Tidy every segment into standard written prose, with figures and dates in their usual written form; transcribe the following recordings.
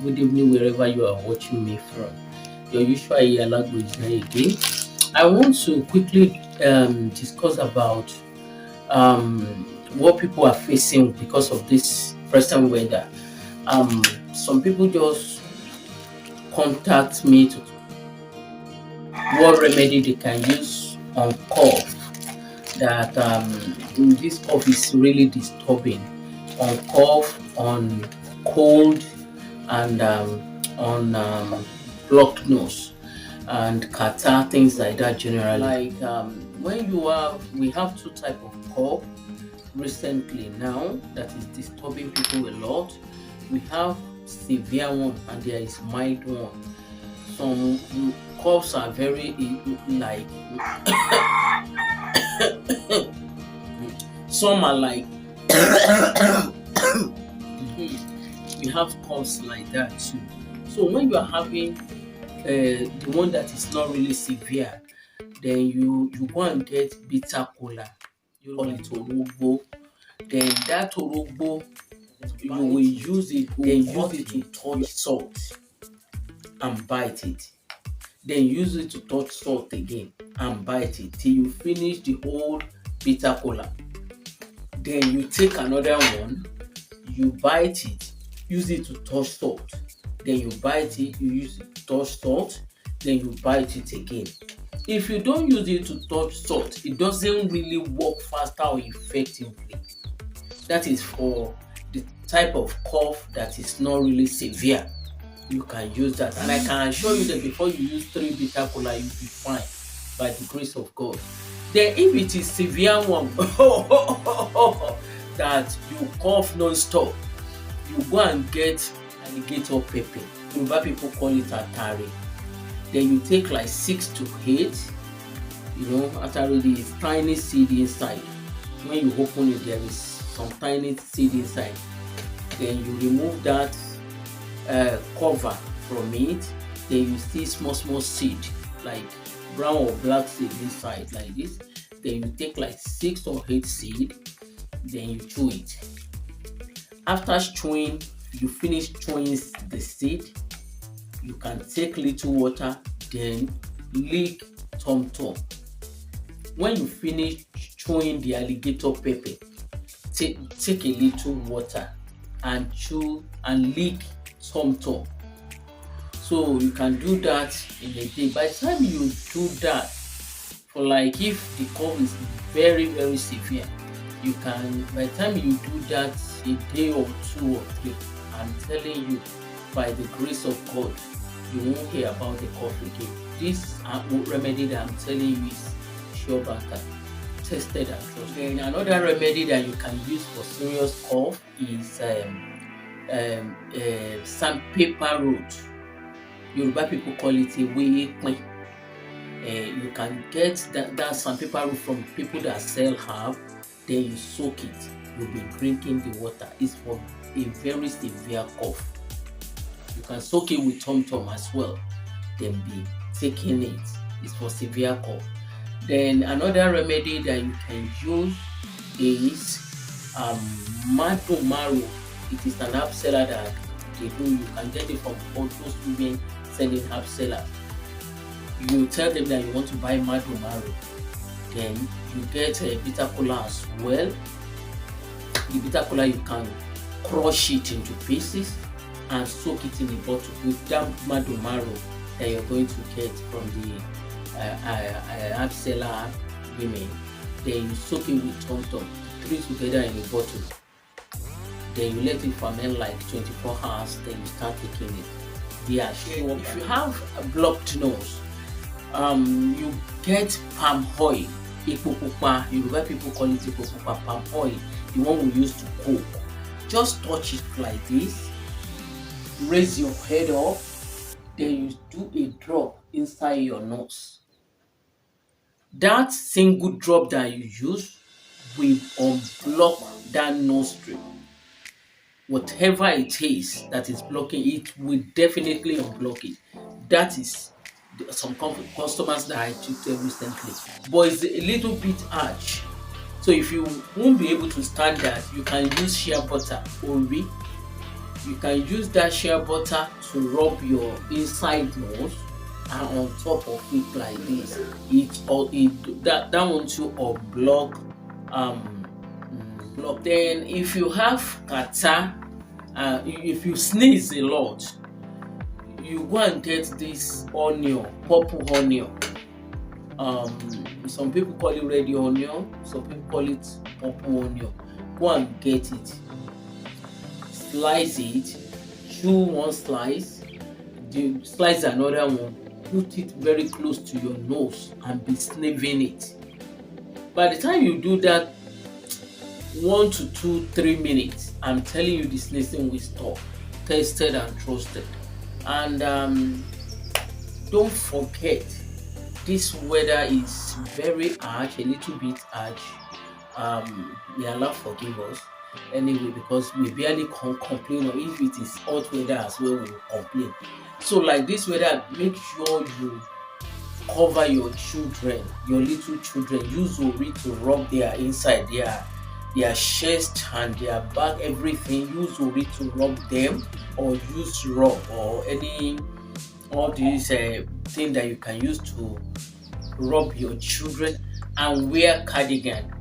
good evening wherever you are watching me from. Your usual Alago is here again. I want to quickly discuss about um, what people are facing because of this present weather. Some people just contact me to what remedy they can use on cough. That this cough is really disturbing. On cough, on cold, and on blocked nose and catarrh, things like that generally. Like when we have two type of cough recently now that is disturbing people a lot. We have severe one and there is mild one. Some coughs are very like some are like we have coughs like that too. So when you are having the one that is not really severe, then you go and get bitter cola. You call it orogbo. Then that orogbo you will use it. Then use it to touch salt and bite it. Then use it to touch salt again and bite it till you finish the whole bitter cola. Then you take another one, you bite it, use it to touch salt. Then you bite it, you use it to touch salt, then you bite it again. If you don't use it to touch salt, it doesn't really work faster or effectively. That is for the type of cough that is not really severe. You can use that, and I can assure you that before you use 3 bitter cola, you'll be fine by the grace of God. Then if it is severe one that you cough non-stop, you go and get alligator pepper. Yoruba people call it atare. Then you take like 6 to 8. Atare is tiny seed inside. When you open it, there is some tiny seed inside. Then you remove that cover from it. Then you see small seed like brown or black seed inside like this. Then you take like 6 or 8 seed. Then you chew it. After chewing, you finish chewing the seed. You can take little water, then lick tom. When you finish chewing the alligator pepper, take a little water and chew and lick tom. So you can do that in a day. By the time you do that, for like if the cough is very severe, you can, by the time you do that a day or 2 or 3, I'm telling you, by the grace of God, you won't hear about the cough again. This remedy that I'm telling you is sure better, tested and trusted. Then another remedy that you can use for serious cough is sandpaper root. Yoruba people call it ewe. You can get that sandpaper root from people that sell herb. Then you soak it. You'll be drinking the water. It's for a very severe cough. You can soak it with tom as well. Then be taking it. It's for severe cough. Then another remedy that you can use is mado. It is an herb seller that they do. You can get it from all those women selling herb sellers. You tell them that you want to buy mado. Then you get a bitter cola as well. The bitter cola, you can crush it into pieces and soak it in a bottle with that mado that you're going to get from the herb seller women. Then you soak it with tom, 3 together in a bottle. Then you let it ferment like 24 hours. Then you start taking it. Be assured, if you have a blocked nose, you get palm oil. Ipopupa, Yoruba people call it ipopupa, palm oil, the one we use to cook. Just touch it like this, raise your head up, then you do a drop inside your nose. That single drop that you use will unblock that nostril. Whatever it is that is blocking it will definitely unblock it. That is some customers that I treated recently, but it's a little bit harsh. So if you won't be able to stand that, you can use shea butter, ori, You can use that shea butter to rub your inside nose and on top of it like this. That one too unblock block. Then if you have catarrh, if you sneeze a lot, you go and get this onion, purple onion. Some people call it red onion, some people call it purple onion. Go and get it, slice it, chew one slice, slice another one, put it very close to your nose and be sniffing it. By the time you do that 1 to 2, 3 minutes, I'm telling you the sneezing will stop. Tested and trusted. And don't forget, this weather is very harsh, a little bit harsh. May Allah forgive us anyway, because we barely complain, or if it is hot weather as well, we will complain. So like this weather, make sure you cover your children, your little children. Use Ori to rub their inside, their chest and their back, everything. Use Ori to rub them, or use rub or all these thing that you can use to rub your children. And wear cardigan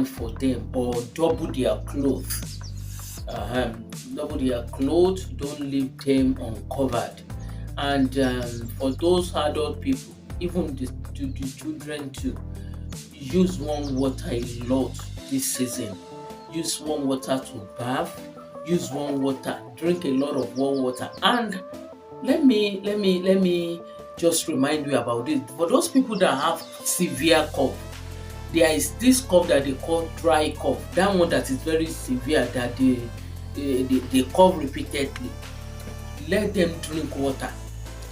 for them, or double their clothes. Double their clothes, don't leave them uncovered. And for those adult people, even the children too, use warm water a lot this season. Use warm water to bath, use warm water, drink a lot of warm water. And let me just remind you about this. For those people that have severe cough, there is this cough that they call dry cough. That one that is very severe, that they cough repeatedly. Let them drink water.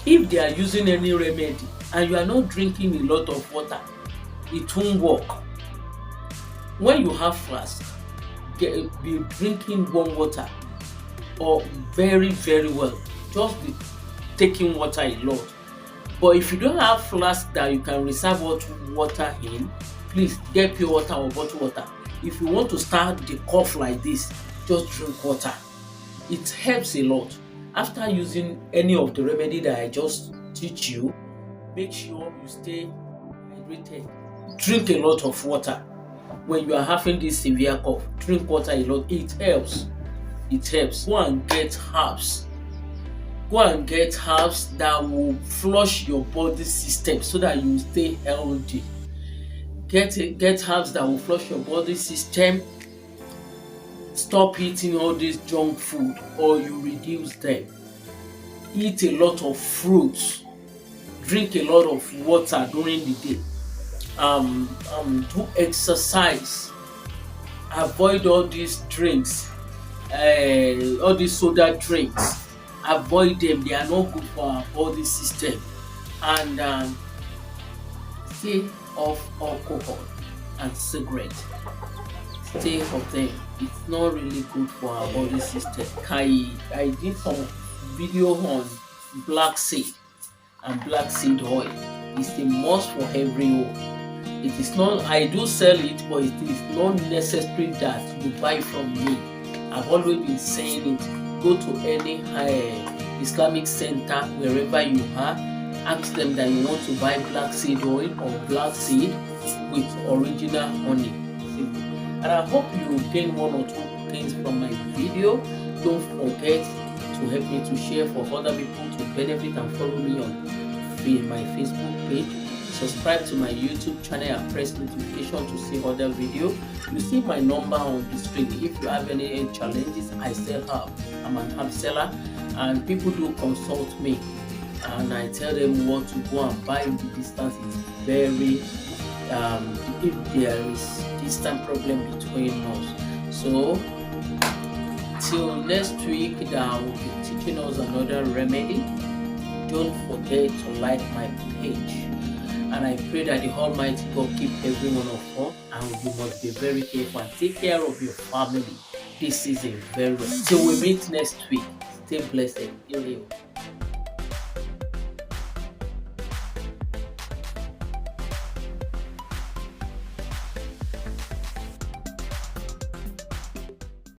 If they are using any remedy and you are not drinking a lot of water, it won't work. When you have flask, be drinking warm water, or very, very well. Just be taking water a lot. But if you don't have flask that you can reserve water in, please get pure water or bottled water. If you want to start the cough like this, just drink water. It helps a lot. After using any of the remedy that I just teach you, make sure you stay hydrated. Drink a lot of water. When you are having this severe cough, drink water a lot. It helps. Go and get herbs. That will flush your body system so that you stay healthy. Get herbs that will flush your body system. Stop eating all this junk food, or you reduce them. Eat a lot of fruits. Drink a lot of water during the day. Do exercise. Avoid all these drinks, all these soda drinks. Avoid them. They are not good for our body system. And stay off alcohol and cigarette. Stay off them. It's not really good for our body system. I did some video on black seed and black seed oil. It's a must for everyone. It is not, I do sell it, but it is not necessary that you buy from me. I've always been saying it. Go to any Islamic center wherever you are. Ask them that you want to buy black seed oil or black seed with original honey. And I hope you gain 1 or 2 things from my video. Don't forget to help me to share for other people to benefit, and follow me on my Facebook page. Subscribe to my YouTube channel and press notification to see other videos. You see my number on the screen. If you have any challenges, I sell herb. I'm an herb seller, and people do consult me, and I tell them what to go and buy. The distance is very if there is distant problem between us. So till next week, that I will be teaching us another remedy. Don't forget to like my page, and I pray that the Almighty God keep every one of us, and you must be very careful and take care of your family this season very well. Till we meet next week, stay blessed.